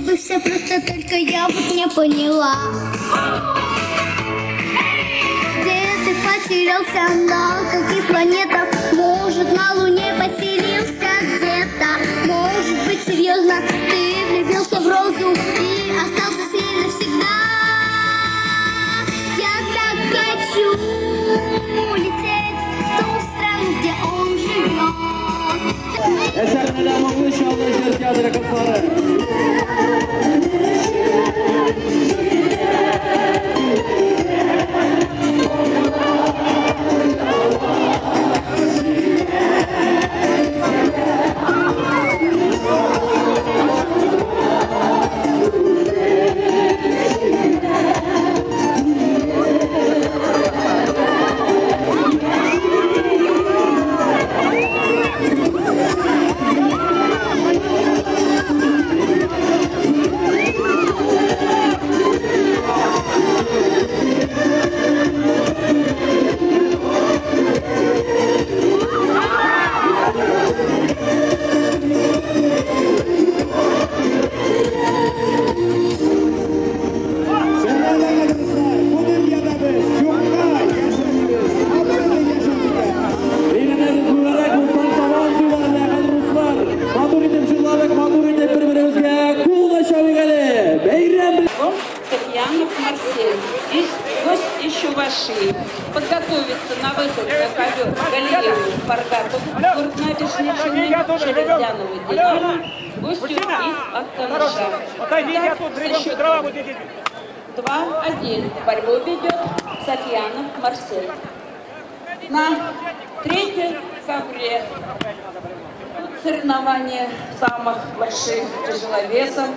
бы все просто, только я вот не поняла. Где ты потерялся, на каких планетах? Может, на Луне поселился где-то? Может быть, серьезно, ты влюбился в Розу и остался с ней навсегда? Я так хочу улететь в ту страну, где он живет. Eserine devamlı Şanlıurfa Tiyatro Kızları. Подготовиться на выход на ковер галерею Фаргатов, город Набережные Челны, Железнянова Динамо, гостю из Актаныша. Со счетом 2-1 борьбу ведет Сафьянов Марсель. На 3 ковре соревнования самых больших тяжеловесов.